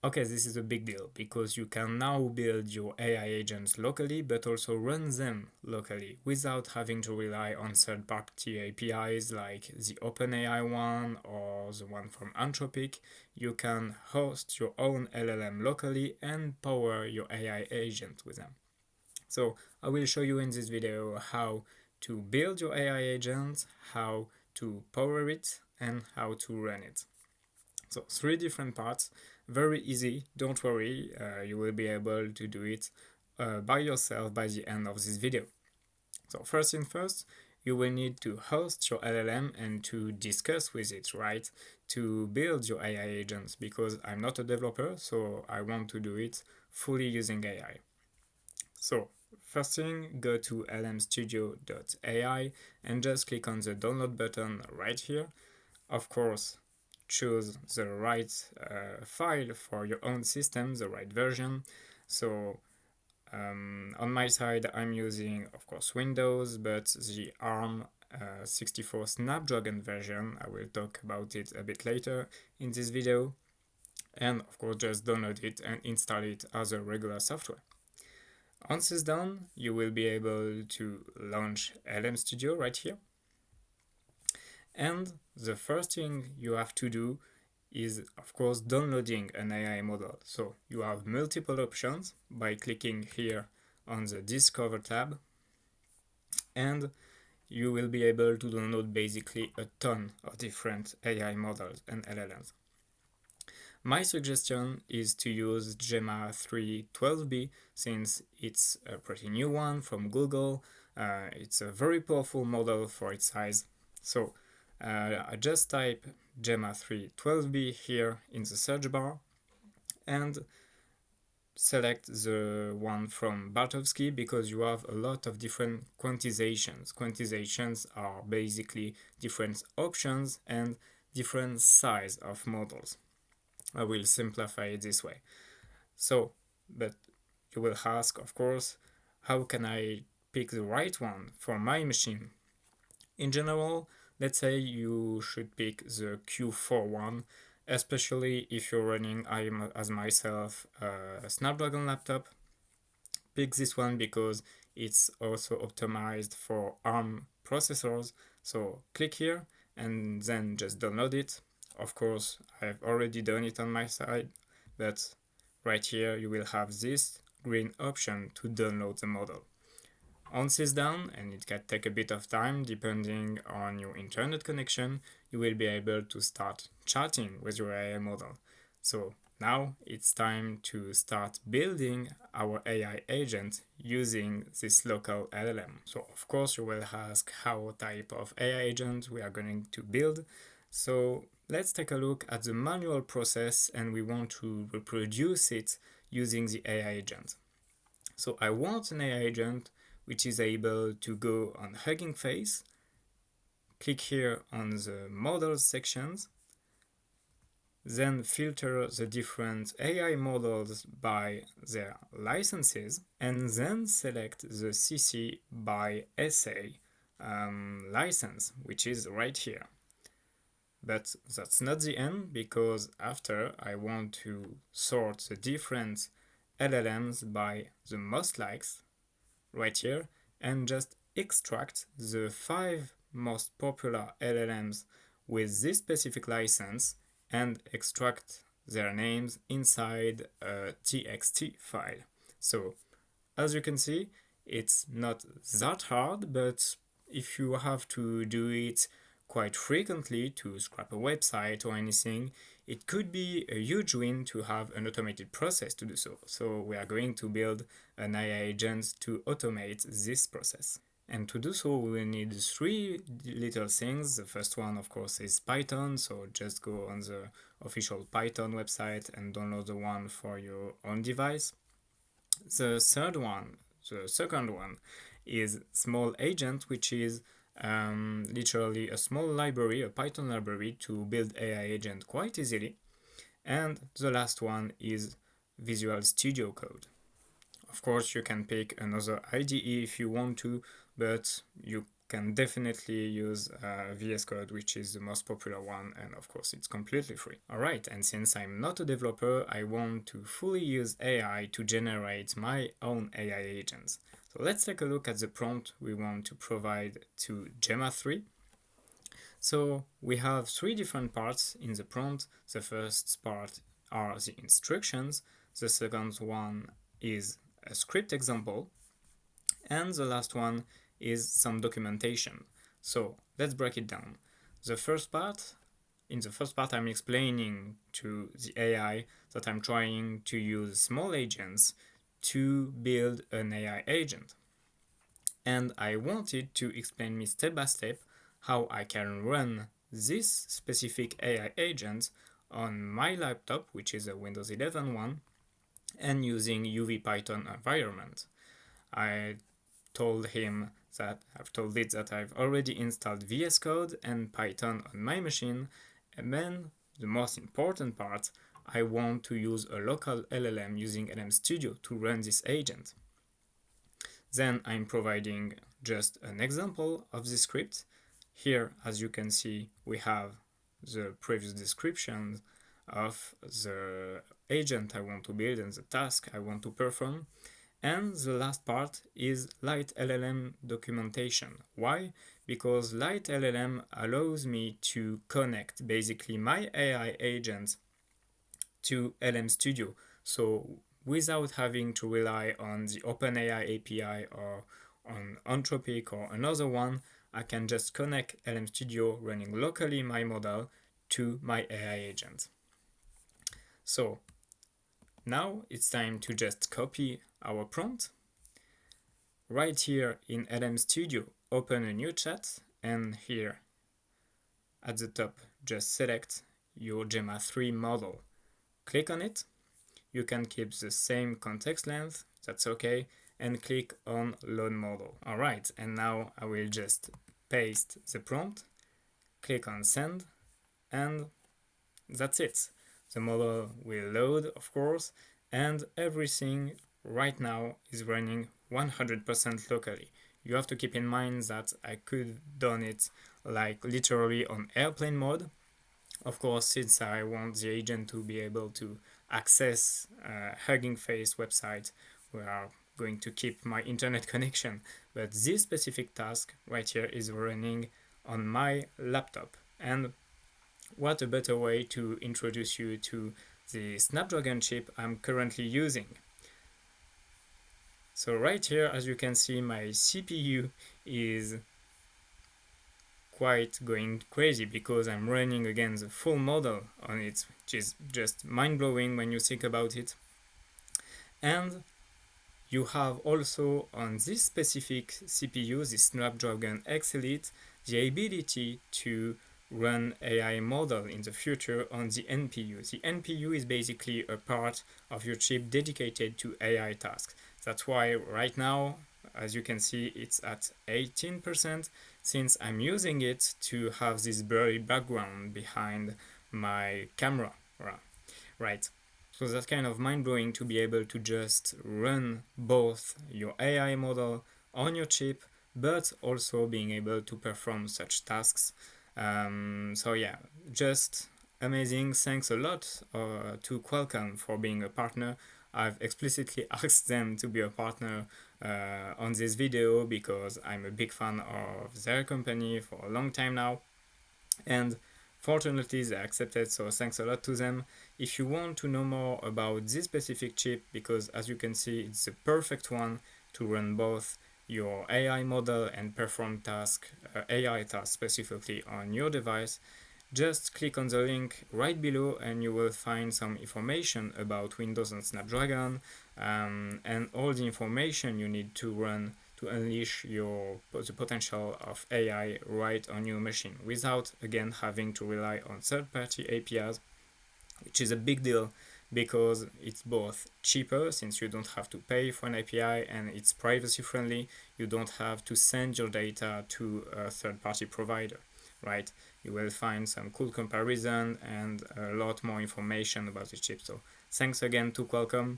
Okay, this is a big deal because you can now build your AI agents locally, but also run them locally without having to rely on third-party APIs like the OpenAI one or the one from Anthropic. You can host your own LLM locally and power your AI agent with them. So I will show you in this video how to build your AI agent, how to power it, and how to run it. So 3 different parts, very easy, don't worry, you will be able to do it by yourself by the end of this video. So first thing first, you will need to host your LLM and to discuss with it, right? To build your AI agents, because I'm not a developer, so I want to do it fully using AI. So first thing, go to lmstudio.ai and just click on the download button right here. Of course, choose the right file for your own system, the right version. So on my side, I'm using, of course, Windows, but the ARM 64 Snapdragon version. I will talk about it a bit later in this video. And of course, just download it and install it as a regular software. Once it's done, you will be able to launch LM Studio right here. And the first thing you have to do is, of course, downloading an AI model. So you have multiple options by clicking here on the Discover tab, and you will be able to download basically a ton of different AI models and LLMs. My suggestion is to use Gemma 3.12b since it's a pretty new one from Google. It's a very powerful model for its size. So I just type Gemma 3.12b here in the search bar and select the one from Bartowski because you have a lot of different quantizations. Quantizations are basically different options and different size of models. I will simplify it this way. So, but you will ask, of course, how can I pick the right one for my machine? In general, let's say you should pick the Q4 one, especially if you're running, as myself, a Snapdragon laptop. Pick this one because it's also optimized for ARM processors. So click here and then just download it. Of course, I've already done it on my side, but right here you will have this green option to download the model. Once it's done, and it can take a bit of time depending on your internet connection, you will be able to start chatting with your AI model. So now it's time to start building our AI agent using this local LLM. So of course you will ask how type of AI agent we are going to build. So let's take a look at the manual process, and we want to reproduce it using the AI agent. So I want an AI agent which is able to go on Hugging Face, click here on the models sections, then filter the different AI models by their licenses, and then select the CC by SA license, which is right here. But that's not the end, because after I want to sort the different LLMs by the most likes right here and just extract the 5 most popular LLMs with this specific license and extract their names inside a txt file. So as you can see, it's not that hard, but if you have to do it quite frequently to scrap a website or anything, it could be a huge win to have an automated process to do so. So we are going to build an AI agent to automate this process. And to do so, we will need 3 little things. The first one, of course, is Python. So just go on the official Python website and download the one for your own device. The second one is Smolagent, which is literally a small library, a Python library to build AI agent quite easily. And the last one is Visual Studio Code. Of course, you can pick another IDE if you want to, but you can definitely use VS Code, which is the most popular one, and of course it's completely free. Alright, and since I'm not a developer, I want to fully use AI to generate my own AI agents. So let's take a look at the prompt we want to provide to Gemma 3. So we have three different parts in the prompt. The first part are the instructions, the second one is a script example, and the last one is some documentation. So let's break it down. In the first part, I'm explaining to the AI that I'm trying to use Smolagents to build an AI agent. And I wanted to explain me step by step how I can run this specific AI agent on my laptop, which is a Windows 11 one, and using UV Python environment. I've told it that I've already installed VS Code and Python on my machine, and then the most important part, I want to use a local LLM using LM Studio to run this agent. Then I'm providing just an example of the script. Here, as you can see, we have the previous description of the agent I want to build and the task I want to perform. And the last part is Lite-LLM documentation. Why? Because Lite-LLM allows me to connect basically my AI agent to LM Studio. So without having to rely on the OpenAI API or on Anthropic or another one, I can just connect LM Studio running locally my model to my AI agent. So now it's time to just copy our prompt. Right here in LM Studio, open a new chat, and here at the top, just select your Gemma 3 model. Click on it. You can keep the same context length, that's okay, and click on load model. Alright, and now I will just paste the prompt, click on send, and that's it. The model will load, of course, and everything right now is running 100% locally. You have to keep in mind that I could have done it like literally on airplane mode. Of course, since I want the agent to be able to access Hugging Face website, we are going to keep my internet connection. But this specific task right here is running on my laptop. And what a better way to introduce you to the Snapdragon chip I'm currently using. So right here, as you can see, my CPU is quite going crazy because I'm running again the full model on it, which is just mind-blowing when you think about it. And you have also on this specific CPU, the Snapdragon X Elite, the ability to run AI model in the future on the NPU. The NPU is basically a part of your chip dedicated to AI tasks. That's why right now, as you can see, it's at 18%, since I'm using it to have this blurry background behind my camera, right? So that's kind of mind-blowing to be able to just run both your AI model on your chip, but also being able to perform such tasks. So yeah, just amazing. Thanks a lot to Qualcomm for being a partner. I've explicitly asked them to be a partner on this video because I'm a big fan of their company for a long time now, and fortunately they accepted, so thanks a lot to them. If you want to know more about this specific chip, because as you can see it's the perfect one to run both your AI model and perform AI tasks specifically on your device, just click on the link right below and you will find some information about Windows and Snapdragon, and all the information you need to run to unleash the potential of AI right on your machine without again having to rely on third-party APIs, which is a big deal because it's both cheaper since you don't have to pay for an API, and it's privacy friendly. You don't have to send your data to a third-party provider, right? You will find some cool comparison and a lot more information about the chip. So thanks again to Qualcomm.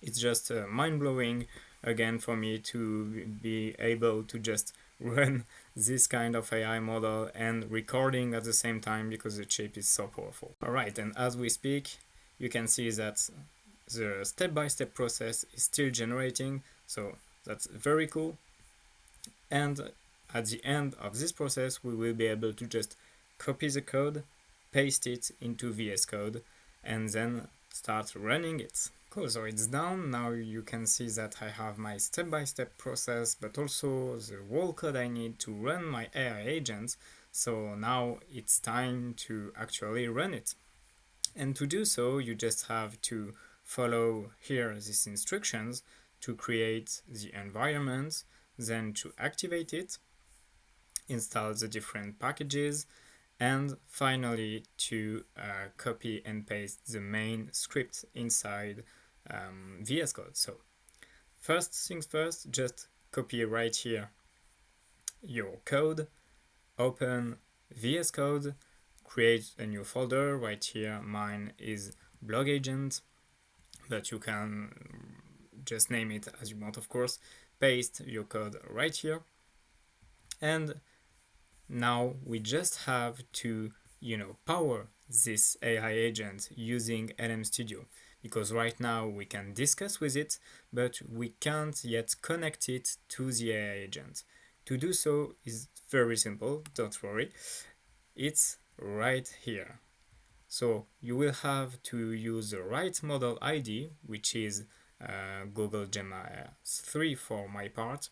It's just mind-blowing again for me to be able to just run this kind of AI model and recording at the same time because the chip is so powerful. Alright, and as we speak, you can see that the step-by-step process is still generating, so that's very cool. And at the end of this process, we will be able to just copy the code, paste it into VS Code, and then start running it. Cool, so it's done. Now you can see that I have my step-by-step process, but also the whole code I need to run my AI agent. So now it's time to actually run it. And to do so, you just have to follow here these instructions to create the environment, then to activate it, install the different packages, and finally to copy and paste the main script inside VS Code. So first things first, just copy right here your code, open VS Code, create a new folder. Right here mine is blog agent, but you can just name it as you want, of course. Paste your code right here, and now we just have to power this AI agent using LM Studio, because right now we can discuss with it, but we can't yet connect it to the AI agent. To do so is very simple, don't worry, it's right here. So you will have to use the right model ID, which is Google Gemma 3 for my part,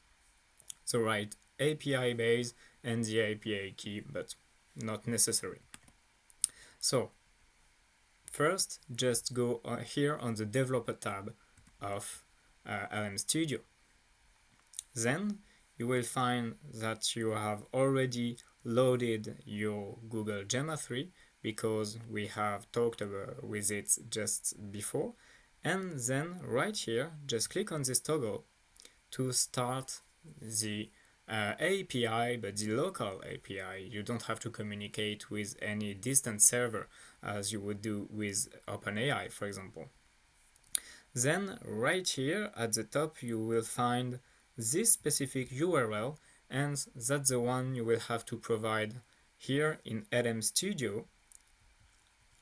the right API base and the API key, but not necessary. So first, just go here on the developer tab of LM Studio. Then you will find that you have already loaded your Google Gemma 3 because we have talked with it just before. And then right here, just click on this toggle to start the API, but the local API. You don't have to communicate with any distant server as you would do with OpenAI, for example. Then right here at the top you will find this specific URL, and that's the one you will have to provide here in LM Studio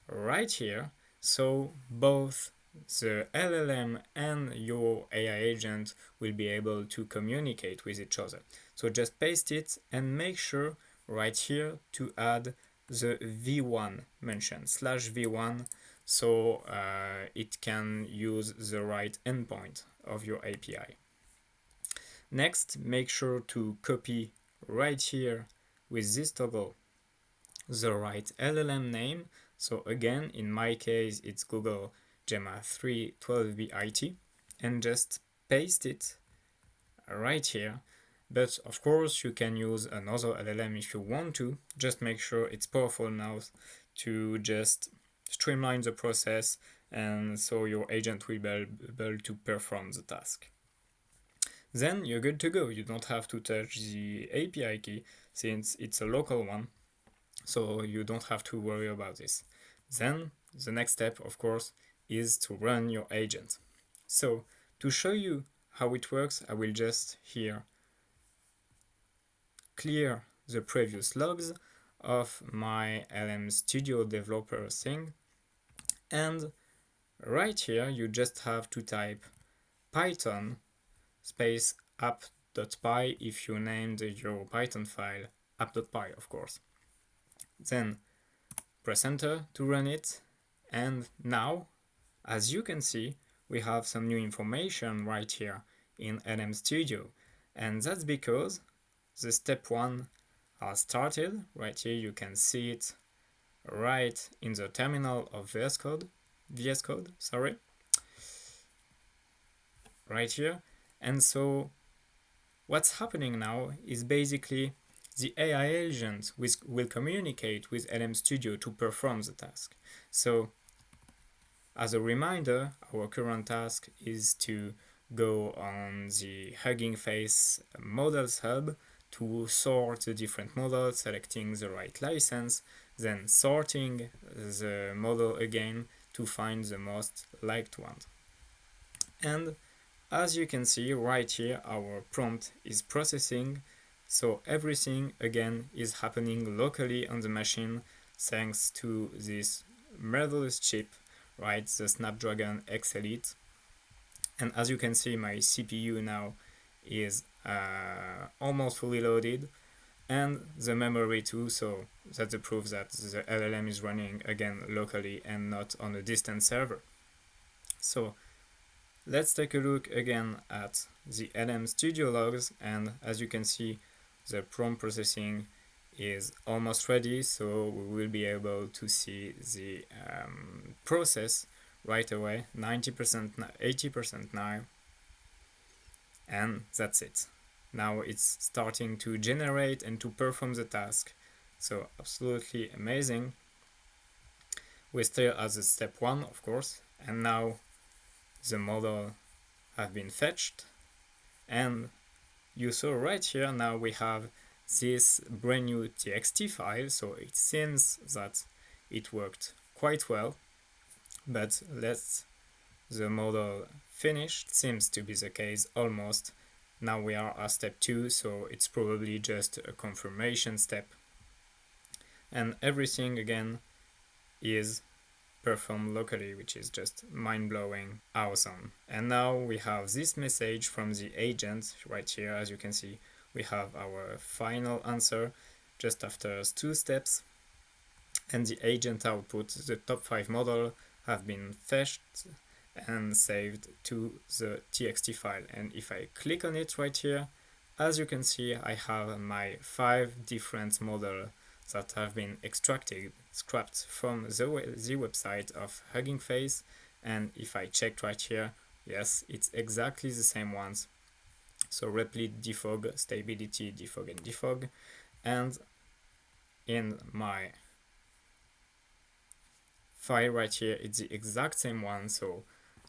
right here, so both the LLM and your AI agent will be able to communicate with each other. So just paste it and make sure right here to add the v1 mention, /v1, so it can use the right endpoint of your API. Next, make sure to copy right here with this toggle the right LLM name. So again, in my case, it's Google Gemma 3 12bit, and just paste it right here. But of course, you can use another LLM if you want to. Just make sure it's powerful enough to just streamline the process, and so your agent will be able to perform the task. Then you're good to go. You don't have to touch the API key since it's a local one, so you don't have to worry about this. Then the next step, of course, is to run your agent. So to show you how it works, I will just here clear the previous logs of my LM Studio developer thing, and right here you just have to type Python space app.py if you named your Python file app.py, of course. Then press enter to run it, and now, as you can see, we have some new information right here in LM Studio, and that's because the step 1 has started. Right here you can see it right in the terminal of VS Code, right here. And so what's happening now is basically the AI agent will communicate with LM Studio to perform the task. So as a reminder, our current task is to go on the Hugging Face Models Hub to sort the different models, selecting the right license, then sorting the model again to find the most liked one. And as you can see right here, our prompt is processing So everything again is happening locally on the machine thanks to this marvelous chip, right, the Snapdragon X Elite. And as you can see, my CPU now is almost fully loaded, and the memory too, so that's a proof that the LLM is running again locally and not on a distant server. So let's take a look again at the LM Studio logs, and as you can see, the prompt processing is almost ready, so we will be able to see the process right away, 90%, 80% now, and that's it. Now it's starting to generate and to perform the task, so absolutely amazing. We're still at the step 1, of course, and now the model have been fetched, and you saw right here now we have this brand new txt file, so it seems that it worked quite well. But let's the model finished, seems to be the case almost. Now we are at step 2, so it's probably just a confirmation step, and everything again is performed locally, which is just mind-blowing awesome. And now we have this message from the agent right here. As you can see, we have our final answer just after 2 steps, and the agent output, the top 5 model, have been fetched and saved to the txt file. And if I click on it right here, as you can see, I have my 5 different models that have been extracted, scrapped from the website of Hugging Face. And if I check right here, yes, it's exactly the same ones. So Replit, defog, stability, defog, and defog. And in my file right here, it's the exact same one, so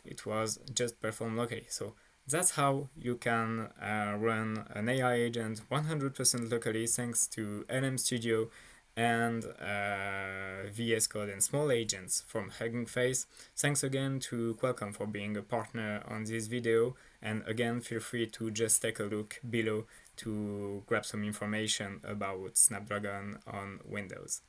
it was just performed locally. So that's how you can run an AI agent 100% locally thanks to LM Studio and VS Code and Smolagents from Hugging Face. Thanks again to Qualcomm for being a partner on this video, and again feel free to just take a look below to grab some information about Snapdragon on Windows.